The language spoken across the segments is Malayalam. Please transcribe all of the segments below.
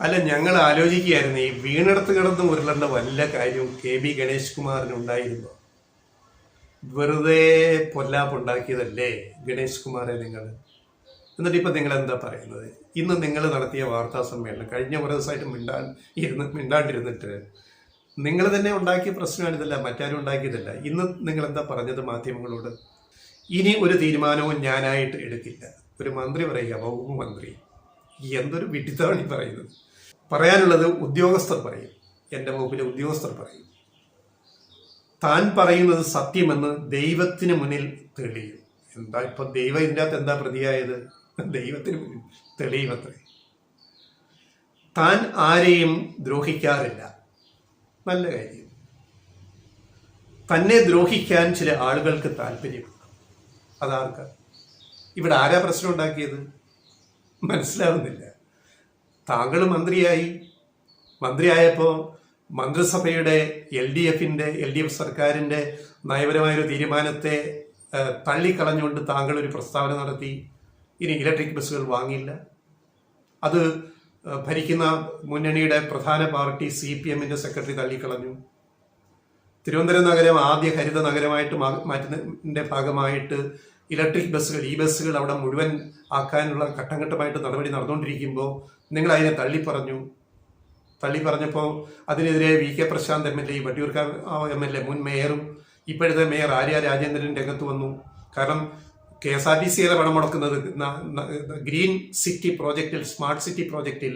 അല്ല, ഞങ്ങൾ ആലോചിക്കുകയായിരുന്നു ഈ വീണെടുത്ത് കിടന്ന് ഉരുളേണ്ട വല്ല കാര്യവും KB ഗണേഷ് കുമാറിനുണ്ടായിരുന്നു. വെറുതെ പൊല്ലാപ്പുണ്ടാക്കിയതല്ലേ ഗണേഷ് കുമാറെ നിങ്ങൾ? എന്നിട്ട് ഇപ്പം നിങ്ങൾ എന്താ പറയുന്നത്? ഇന്ന് നിങ്ങൾ നടത്തിയ വാർത്താ സമ്മേളനം കഴിഞ്ഞ കുറേ ദിവസമായിട്ട് മിണ്ടാണ്ടിരുന്നിട്ട് നിങ്ങൾ തന്നെ ഉണ്ടാക്കിയ പ്രശ്നമാണിതല്ല, മറ്റാരും ഉണ്ടാക്കിയതല്ല. ഇന്ന് നിങ്ങൾ എന്താ പറഞ്ഞത് മാധ്യമങ്ങളോട്? ഇനി ഒരു തീരുമാനവും ഞാനായിട്ട് എടുക്കില്ല. ഒരു മന്ത്രി പറയുക, വകുപ്പ് മന്ത്രി. എന്തൊരു വിഡിത്തമാണ് പറയുന്നത്. പറയാനുള്ളത് ഉദ്യോഗസ്ഥർ പറയും, എൻ്റെ വകുപ്പിലെ ഉദ്യോഗസ്ഥർ പറയും. താൻ പറയുന്നത് സത്യമെന്ന് ദൈവത്തിന് മുന്നിൽ തെളിയും. എന്താ ഇപ്പം ദൈവം ഇതിൻ്റെ അകത്ത് എന്താ പ്രതിയായത്? ദൈവത്തിന് മുന്നിൽ തെളിയുമത്രേ. താൻ ആരെയും ദ്രോഹിക്കാറില്ല, നല്ല കാര്യം. തന്നെ ദ്രോഹിക്കാൻ ചില ആളുകൾക്ക് താല്പര്യമുണ്ട്. അതാർക്കാ? ഇവിടെ ആരാ പ്രശ്നം ഉണ്ടാക്കിയത്? മനസ്സിലാവുന്നില്ല. താങ്കൾ മന്ത്രിയായപ്പോൾ മന്ത്രിസഭയുടെ LDF സർക്കാരിൻ്റെ നയപരമായൊരു തീരുമാനത്തെ തള്ളിക്കളഞ്ഞുകൊണ്ട് താങ്കൾ ഒരു പ്രസ്താവന നടത്തി. ഇനി ഇലക്ട്രിക് ബസ്സുകൾ വാങ്ങില്ല. അത് ഭരിക്കുന്ന മുന്നണിയുടെ പ്രധാന പാർട്ടി CPMന്റെ സെക്രട്ടറി തള്ളിക്കളഞ്ഞു. തിരുവനന്തപുരം നഗരം ആദ്യ ഹരിത നഗരമായിട്ട് മാറ്റുന്നതിൻ്റെ ഭാഗമായിട്ട് ഇലക്ട്രിക് ബസ്സുകൾ, ബസ്സുകൾ അവിടെ മുഴുവൻ ആക്കാനുള്ള ഘട്ടം ഘട്ടമായിട്ട് നടപടി നടന്നുകൊണ്ടിരിക്കുമ്പോൾ നിങ്ങൾ അതിനെ തള്ളിപ്പറഞ്ഞപ്പോൾ അതിനെതിരെ VK Prashant MLA, Vattiyoorkavu MLA, മുൻ മേയറും ഇപ്പോഴത്തെ മേയർ ആര്യ രാജേന്ദ്രൻ രംഗത്ത് വന്നു. കാരണം KSRTCയിലെ പണം മുടക്കുന്നത് ഗ്രീൻ സിറ്റി പ്രോജക്റ്റിൽ, സ്മാർട്ട് സിറ്റി പ്രോജക്റ്റിൽ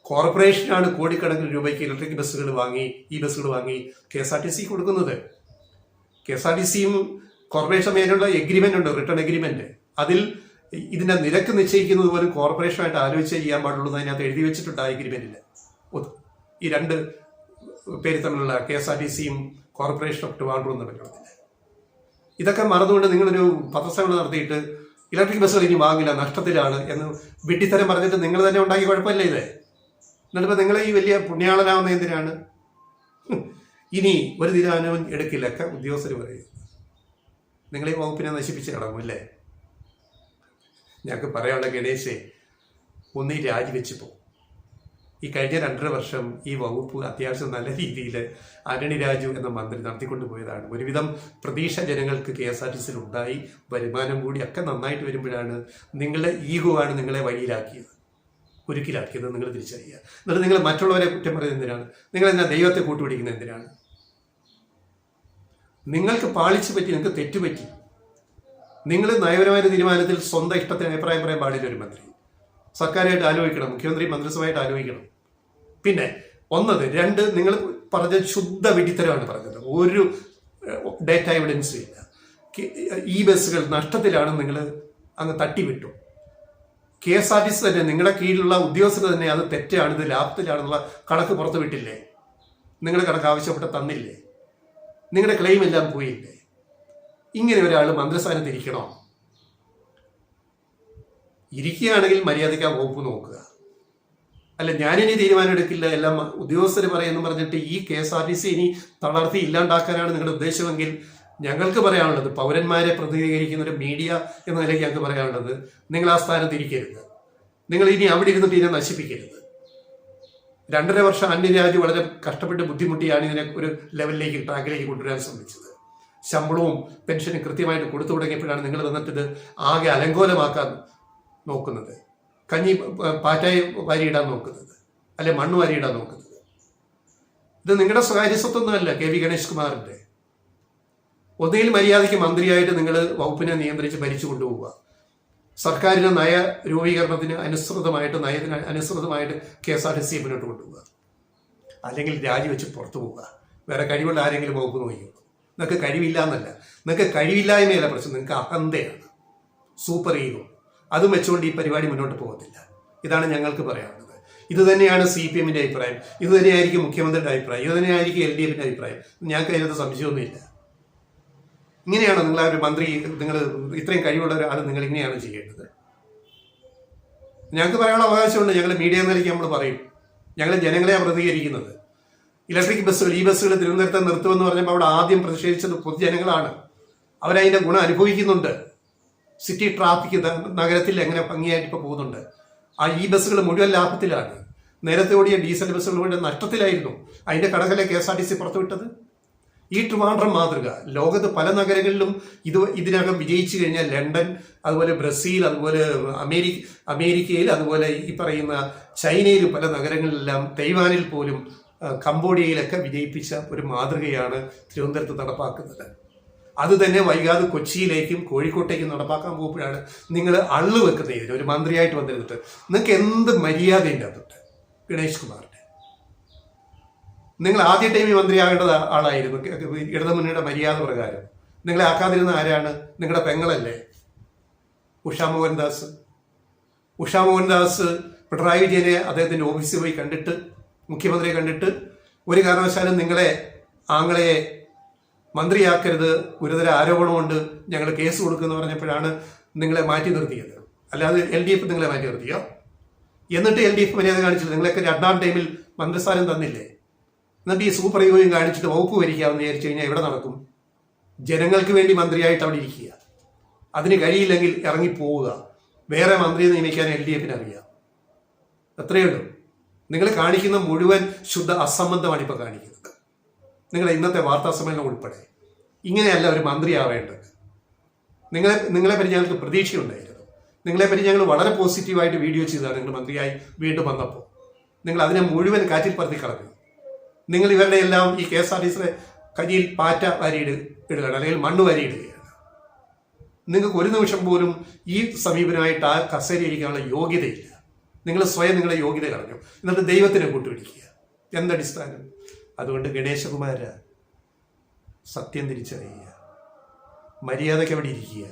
കോർപ്പറേഷനാണ് കോടിക്കണക്കിന് രൂപയ്ക്ക് ഇലക്ട്രിക് ബസ്സുകൾ വാങ്ങി, ബസ്സുകൾ വാങ്ങി KSRTC കൊടുക്കുന്നത്. KSRTCയും കോർപ്പറേഷൻ മേലുള്ള എഗ്രിമെന്റ് ഉണ്ട്, റിട്ടേൺ എഗ്രിമെന്റ്. അതിൽ ഇതിന്റെ നിരക്ക് നിശ്ചയിക്കുന്നത് പോലും കോർപ്പറേഷനായിട്ട് ആലോചിച്ച് ചെയ്യാൻ പാടുള്ളൂ എന്ന് അതിനകത്ത് എഴുതി വെച്ചിട്ടുണ്ട് ആ എഗ്രിമെന്റിൽ. ഈ രണ്ട് പേര് തമ്മിലുള്ള KSRTCയും കോർപ്പറേഷൻ ഓഫ് ട്രിവാൻഡ്രം തമ്മിലുള്ളതിന്. ഇതൊക്കെ മറന്നുകൊണ്ട് നിങ്ങളൊരു പത്രസമ്മേളനം നടത്തിയിട്ട് ഇലക്ട്രിക് ബസ്സുകൾ ഇനി വാങ്ങില്ല, നഷ്ടത്തിലാണ് എന്ന് വിഡ്ഢിത്തരം പറഞ്ഞിട്ട് നിങ്ങൾ തന്നെ ഉണ്ടാക്കി കുഴപ്പമില്ല ഇത്. എന്നിട്ടിപ്പോൾ നിങ്ങൾ ഈ വലിയ പുണ്യാളനാവുന്ന എന്തിനാണ്? ഇനി ഒരു തീരുമാനവും എടുക്കില്ല ഒക്കെ ഉദ്യോഗസ്ഥർ പറയും. നിങ്ങൾ ഈ വകുപ്പിനെ നശിപ്പിച്ച് കളഞ്ഞു അല്ലേ? ഞങ്ങൾക്ക് പറയാനുള്ള ഗണേശേ, ഒന്നീ രാജിവെച്ച് പോകും. ഈ കഴിഞ്ഞ 2.5 വർഷം ഈ വകുപ്പ് അത്യാവശ്യം നല്ല രീതിയിൽ ആന്റണി രാജു എന്ന മന്ത്രി നടത്തിക്കൊണ്ടു പോയതാണ്. ഒരുവിധം പ്രതീക്ഷ ജനങ്ങൾക്ക് KSRTCയിൽ ഉണ്ടായി, വരുമാനം കൂടി ഒക്കെ നന്നായിട്ട് വരുമ്പോഴാണ് നിങ്ങളുടെ ഈഗോ ആണ് നിങ്ങളെ വഴിയിലാക്കിയത്, കുരുക്കിലാക്കിയത് നിങ്ങൾ തിരിച്ചറിയുക. എന്നിട്ട് നിങ്ങൾ മറ്റുള്ളവരെ കുറ്റം പറയുന്നത് എന്തിനാണ്? നിങ്ങൾ എന്നാ ദൈവത്തെ കൂട്ടുപിടിക്കുന്നത് എന്തിനാണ്? നിങ്ങൾക്ക് പാളിച്ചു പറ്റി, നിങ്ങൾക്ക് തെറ്റുപറ്റി. നിങ്ങൾ നയപരമായ തീരുമാനത്തിൽ സ്വന്തം ഇഷ്ടത്തിന് അഭിപ്രായം പറയാൻ പാടില്ല. ഒരു മന്ത്രി സർക്കാരായിട്ട് ആലോചിക്കണം, മുഖ്യമന്ത്രി മന്ത്രിസഭയായിട്ട് ആലോചിക്കണം. പിന്നെ 1, 2 നിങ്ങൾ പറഞ്ഞ ശുദ്ധ വിഡിത്തരമാണ് പറഞ്ഞത്. ഒരു ഡേറ്റ എവിഡൻസും ഇല്ല. ബസ്സുകൾ നഷ്ടത്തിലാണ് നിങ്ങൾ അങ്ങ് തട്ടിവിട്ടു. KSRTC തന്നെ നിങ്ങളുടെ കീഴിലുള്ള ഉദ്യോഗസ്ഥർ തന്നെ അത് തെറ്റാണ്, ഇത് ലാഭത്തിലാണെന്നുള്ള കണക്ക് പുറത്തു വിട്ടില്ലേ? നിങ്ങളുടെ കണക്ക് ആവശ്യപ്പെട്ട് തന്നില്ലേ? നിങ്ങളുടെ ക്ലെയിം എല്ലാം പോയില്ലേ? ഇങ്ങനെ ഒരാൾ മന്ത്രിസ്ഥാനത്ത് ഇരിക്കണോ? ഇരിക്കുകയാണെങ്കിൽ മര്യാദയ്ക്ക് ആ വകുപ്പ് നോക്കുക. അല്ല, ഞാനിനി തീരുമാനം എടുക്കില്ല, എല്ലാം ഉദ്യോഗസ്ഥർ പറയുമെന്ന് പറഞ്ഞിട്ട് ഈ KSRTC ഇനി തളർത്തി ഇല്ലാണ്ടാക്കാനാണ് നിങ്ങളുടെ ഉദ്ദേശമെങ്കിൽ ഞങ്ങൾക്ക് പറയാനുള്ളത്, പൗരന്മാരെ പ്രതിനിധീകരിക്കുന്ന ഒരു മീഡിയ എന്ന നിലയ്ക്ക് ഞങ്ങൾക്ക് പറയാനുള്ളത്, നിങ്ങൾ ആ സ്ഥാനത്ത് ഇരിക്കരുത്. നിങ്ങൾ ഇനി അവിടെ ഇരുന്നിട്ട് ഇതിനെ നശിപ്പിക്കരുത്. 2.5 വർഷം അന്യരാജ്യം വളരെ കഷ്ടപ്പെട്ട് ബുദ്ധിമുട്ടിയാണ് ഇതിനെ ഒരു ലെവലിലേക്ക്, ട്രാക്കിലേക്ക് കൊണ്ടുവരാൻ ശ്രമിച്ചത്. ശമ്പളവും പെൻഷനും കൃത്യമായിട്ട് കൊടുത്തു തുടങ്ങിയപ്പോഴാണ് നിങ്ങൾ വന്നിട്ട് ആകെ അലങ്കോലമാക്കാൻ നോക്കുന്നത്, കഞ്ഞി പാറ്റായി വാരിയിടാൻ നോക്കുന്നത്, അല്ലെ മണ്ണ് വാരിയിടാൻ നോക്കുന്നത്. ഇത് നിങ്ങളുടെ സ്വകാര്യ സ്വത്തൊന്നുമല്ല KB ഗണേഷ് കുമാറിന്റെ. ഒന്നുകിൽ മര്യാദയ്ക്ക് മന്ത്രിയായിട്ട് നിങ്ങൾ വകുപ്പിനെ നിയന്ത്രിച്ച് ഭരിച്ചു കൊണ്ടുപോവുക, സർക്കാരിന്റെ നയ രൂപീകരണത്തിന് അനുസൃതമായിട്ട്, നയത്തിന് അനുസൃതമായിട്ട് KSRTC മുന്നോട്ട് കൊണ്ടുപോവുക, അല്ലെങ്കിൽ രാജിവെച്ച് പുറത്തു പോവുക. വേറെ കഴിവുള്ള ആരെങ്കിലും വകുപ്പ് നോക്കിയുള്ളൂ. നിങ്ങൾക്ക് കഴിവില്ല എന്നല്ല, നിങ്ങൾക്ക് കഴിവില്ലായ്മയല്ല പ്രശ്നം, നിങ്ങൾക്ക് അഹന്തയാണ്, സൂപ്പർ ഈഗോ. അതും വെച്ചുകൊണ്ട് ഈ പരിപാടി മുന്നോട്ട് പോകത്തില്ല. ഇതാണ് ഞങ്ങൾക്ക് പറയാനുള്ളത്. ഇത് തന്നെയാണ് CPMന്റെ അഭിപ്രായം, ഇത് തന്നെയായിരിക്കും മുഖ്യമന്ത്രിയുടെ അഭിപ്രായം, ഇത് തന്നെയായിരിക്കും LDFന്റെ അഭിപ്രായം. ഞങ്ങൾക്ക് അതിനകത്ത് സംശയമൊന്നുമില്ല. ഇങ്ങനെയാണോ നിങ്ങൾ ആ ഒരു മന്ത്രി, നിങ്ങൾ ഇത്രയും കഴിവുള്ള ഒരാൾ നിങ്ങൾ ഇങ്ങനെയാണ് ചെയ്യേണ്ടത്? ഞങ്ങൾക്ക് പറയാനുള്ള അവകാശമുണ്ട്. ഞങ്ങൾ മീഡിയ നിലയ്ക്ക് നമ്മൾ പറയും, ഞങ്ങൾ ജനങ്ങളെയാണ് പ്രതികരിക്കുന്നത്. ഇലക്ട്രിക് ബസ്സുകൾ, ബസ്സുകൾ തിരുവനന്തപുരത്ത് നിർത്തുമെന്ന് പറഞ്ഞപ്പോൾ അവിടെ ആദ്യം പ്രതിഷേധിച്ചത് പൊതുജനങ്ങളാണ്. അവരതിൻ്റെ ഗുണം അനുഭവിക്കുന്നുണ്ട്. സിറ്റി ട്രാഫിക് നഗരത്തിൽ എങ്ങനെ ഭംഗിയായിട്ട് ഇപ്പോൾ പോകുന്നുണ്ട്. ആ ബസ്സുകൾ മുഴുവൻ ലാഭത്തിലാണ്. നേരത്തെ ഓടിയ ഡീസൽ ബസ്സുകളുടെ നഷ്ടത്തിലായിരുന്നു. അതിന്റെ കണക്കല്ലേ KSRTC പുറത്തുവിട്ടത്. ഈ ട്രിവാൻഡ്രം മാതൃക ലോകത്ത് പല നഗരങ്ങളിലും ഇതിനകം വിജയിച്ചു കഴിഞ്ഞാൽ ലണ്ടൻ, അതുപോലെ ബ്രസീൽ, അതുപോലെ അമേരിക്കയിൽ, അതുപോലെ ഈ പറയുന്ന ചൈനയിൽ പല നഗരങ്ങളിലെല്ലാം, തൈവാനിൽ പോലും, കംബോഡിയയിലൊക്കെ വിജയിപ്പിച്ച ഒരു മാതൃകയാണ് തിരുവനന്തപുരത്ത് നടപ്പാക്കുന്നത്. അത് തന്നെ വൈകാതെ കൊച്ചിയിലേക്കും കോഴിക്കോട്ടേക്കും നടപ്പാക്കാൻ പോകുമ്പോഴാണ് നിങ്ങൾ അള്ളു വെക്കുന്ന ഇതിന് ഒരു മന്ത്രിയായിട്ട് വന്നിരുന്നിട്ട് നിങ്ങൾക്ക് എന്ത് മര്യാദയുണ്ട് അതിട്ട് ഗണേഷ് കുമാറിന്റെ. നിങ്ങൾ ആദ്യ ടൈമിൽ മന്ത്രിയാകേണ്ടത് ആളായിരുന്നു ഇടതുമുന്നണിയുടെ മര്യാദ പ്രകാരം. നിങ്ങളെ ആക്കാതിരുന്ന ആരാണ്? നിങ്ങളുടെ പെങ്ങളല്ലേ ഉഷാ മോഹൻദാസ്. ഉഷാ മോഹൻദാസ് പിണറായി വിജയനെ അദ്ദേഹത്തിന്റെ ഓഫീസിൽ പോയി കണ്ടിട്ട്, മുഖ്യമന്ത്രിയെ കണ്ടിട്ട്, ഒരു കാരണവശാലും നിങ്ങളെ ആങ്ങളെ മന്ത്രിയാക്കരുത്, ഗുരുതര ആരോപണമുണ്ട്, ഞങ്ങൾ കേസ് കൊടുക്കുമെന്ന് പറഞ്ഞപ്പോഴാണ് നിങ്ങളെ മാറ്റി നിർത്തിയത്. അല്ലാതെ LDF നിങ്ങളെ മാറ്റി നിർത്തിയോ? എന്നിട്ട് LDF മര്യാദ കാണിച്ചില്ല. നിങ്ങളൊക്കെ രണ്ടാം ടൈമിൽ മന്ത്രിസ്ഥാനം തന്നില്ലേ? എന്നിട്ട് ഈ സൂപ്പർ ഈഗോയും കാണിച്ചിട്ട് വകുപ്പ് ഭരിക്കാമെന്ന് വിചാരിച്ചു കഴിഞ്ഞാൽ എവിടെ നടക്കും? ജനങ്ങൾക്ക് വേണ്ടി മന്ത്രിയായിട്ട് അവിടെ ഇരിക്കുക. അതിന് കഴിയില്ലെങ്കിൽ ഇറങ്ങിപ്പോവുക. വേറെ മന്ത്രിയെ നിയമിക്കാൻ LDF അറിയാം. അത്രയേ ഉള്ളൂ. നിങ്ങൾ കാണിക്കുന്ന മുഴുവൻ ശുദ്ധ അസംബന്ധമാണ് ഇപ്പോൾ കാണിക്കുന്നത്. നിങ്ങളെ ഇന്നത്തെ വാർത്താ സമ്മേളനം ഉൾപ്പെടെ ഇങ്ങനെയല്ല ഒരു മന്ത്രിയാവേണ്ടത്. നിങ്ങളെപ്പറ്റി ഞങ്ങൾക്ക് പ്രതീക്ഷയുണ്ടായിരുന്നു. നിങ്ങളെപ്പറ്റി ഞങ്ങൾ വളരെ പോസിറ്റീവായിട്ട് വീഡിയോ ചെയ്തതാണ് നിങ്ങൾ മന്ത്രിയായി വീണ്ടും വന്നപ്പോൾ. നിങ്ങൾ അതിനെ മുഴുവൻ കാറ്റിൽ പറത്തി കളഞ്ഞു. നിങ്ങൾ ഇവരുടെ എല്ലാം ഈ KSRTCയുടെ കയ്യിൽ പാറ്റ വാരിയിടുകയാണ്, അല്ലെങ്കിൽ മണ്ണ് വാരിയിടുകയാണ്. നിങ്ങൾക്ക് ഒരു നിമിഷം പോലും ഈ സമീപനമായിട്ട് ആ കസേരയിരിക്കാനുള്ള യോഗ്യതയില്ല. നിങ്ങൾ സ്വയം നിങ്ങളുടെ യോഗ്യത കളഞ്ഞു. എന്നിട്ട് ദൈവത്തിനെ കൂട്ടുപിടിക്കുക. എന്തടിസ്ഥാനം? അതുകൊണ്ട് ഗണേശകുമാര, സത്യം തിരിച്ചറിയുക, മര്യാദയ്ക്ക് അവിടെ ഇരിക്കുക,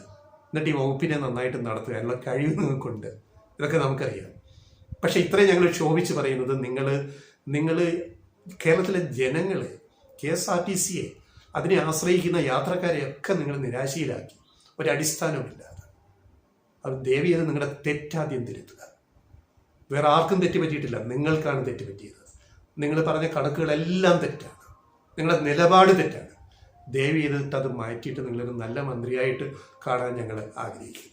എന്നിട്ട് ഈ വകുപ്പിനെ നന്നായിട്ട് നടത്തുക. അതിനുള്ള കഴിവ് നിങ്ങൾക്കുണ്ട്. ഇതൊക്കെ നമുക്കറിയാം. പക്ഷെ ഇത്രയും ഞങ്ങൾ ക്ഷോഭിച്ച് പറയുന്നത് നിങ്ങൾ കേരളത്തിലെ ജനങ്ങളെ, KSRTCയെ, അതിനെ ആശ്രയിക്കുന്ന യാത്രക്കാരെയൊക്കെ നിങ്ങൾ നിരാശയിലാക്കി, ഒരടിസ്ഥാനമില്ലാതെ. അത് ദയവേത് നിങ്ങളുടെ തെറ്റാദ്യം തിരുത്തുക. വേറെ ആർക്കും തെറ്റ് പറ്റിയിട്ടില്ല, നിങ്ങൾക്കാണ് തെറ്റ് പറ്റിയത്. നിങ്ങൾ പറഞ്ഞ കണക്കുകളെല്ലാം തെറ്റാണ്, നിങ്ങളുടെ നിലപാട് തെറ്റാണ്. ദയവ് ചെയ്തിട്ട് അത് മാറ്റിയിട്ട് നിങ്ങളൊരു നല്ല മന്ത്രിയായിട്ട് കാണാൻ ഞങ്ങൾ ആഗ്രഹിക്കുന്നു.